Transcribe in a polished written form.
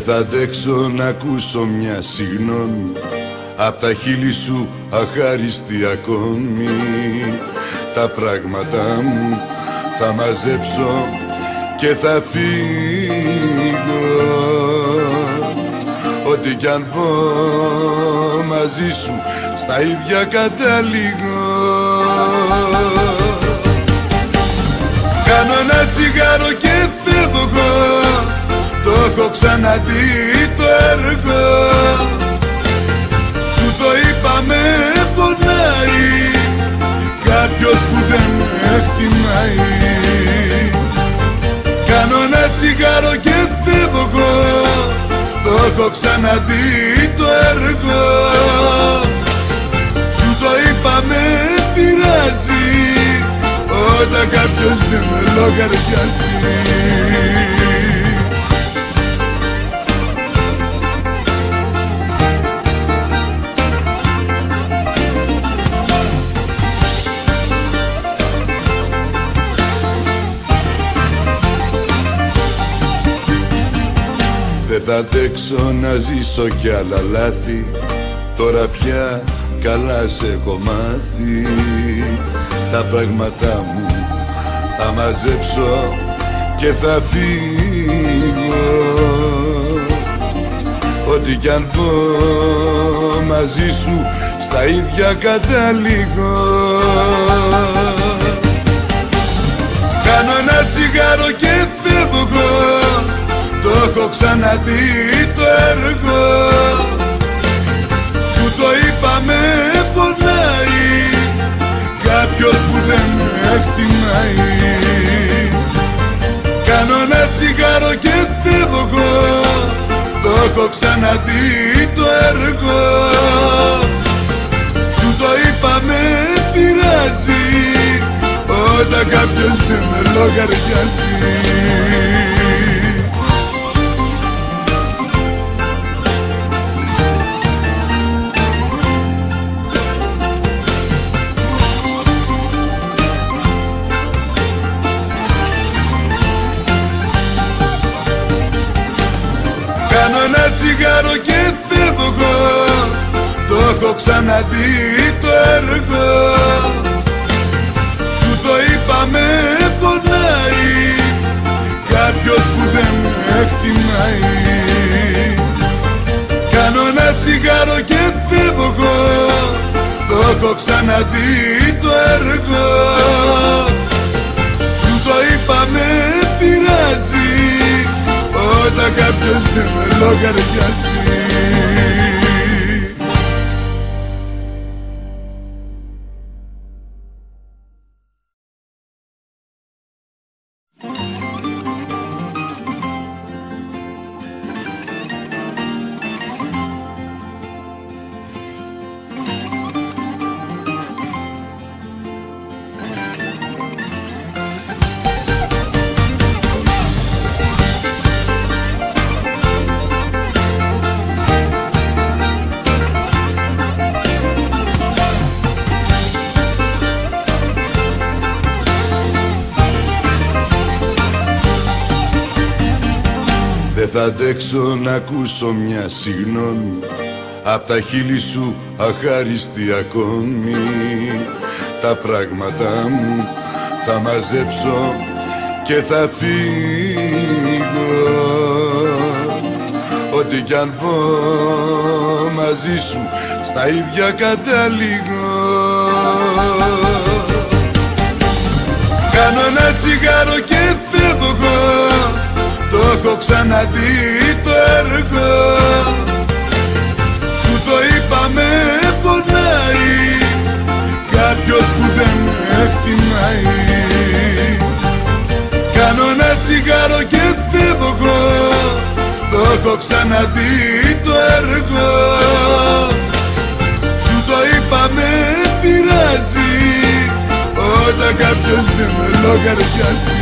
Δεν θα αντέξω να ακούσω μια συγγνώμη απ' τα χείλη σου αχάριστη ακόμη. Τα πράγματά μου θα μαζέψω και θα φύγω. Ό,τι κι αν πω μαζί σου στα ίδια καταλήγω. Κάνω ένα τσιγάρο και φεύγω, το έχω ξαναδεί το έργο. Σου το είπα με πονάει κάποιος που δεν με εκτιμάει. Κάνω ένα τσιγάρο και φεύγω, το έχω ξαναδεί το έργο. Σου το είπα με πειράζει όταν κάποιος δεν με λογαριάζει. Δεν θα αντέξω να ζήσω κι άλλα λάθη, τώρα πια καλά σε έχω μάθει. Τα πράγματά μου θα μαζέψω και θα φύγω. Ό,τι κι αν πω μαζί σου στα ίδια καταλήγω. Κάνω ένα τσιγάρο και φεύγω, το έχω ξαναδεί το έργο. Σου το είπα με πονάει κάποιος που δεν με εκτιμάει. Κάνω ένα τσιγάρο και φεύγω, το έχω ξαναδεί το έργο. Σου το είπα με πειράζει όταν κάποιος δεν με λογαριάζει. Κάνω ένα τσιγάρο και φεύγω, το έχω ξαναδεί το έργο. Σου το είπα με πονάει κάποιος που δεν με εκτιμάει. Κάνω ένα τσιγάρο και φεύγω, το έχω ξαναδεί το έργο. Σου το είπα με πειράζει όταν κάποιος δεν με λογαριάζει. Δεν θα αντέξω να ακούσω μια συγγνώμη απ' τα χείλη σου αχάριστη ακόμη. Τα πράγματά μου θα μαζέψω και θα φύγω. Ό,τι κι αν πω μαζί σου στα ίδια καταλήγω. Κάνω ένα τσιγάρο και φεύγω, το έχω ξαναδεί το έργο. Σου το είπα με πονάει κάποιος που δεν με εκτιμάει. Κάνω ένα τσιγάρο και φεύγω, το έχω ξαναδεί το έργο. Σου το είπα με πειράζει όταν κάποιος δεν με λογαριάζει.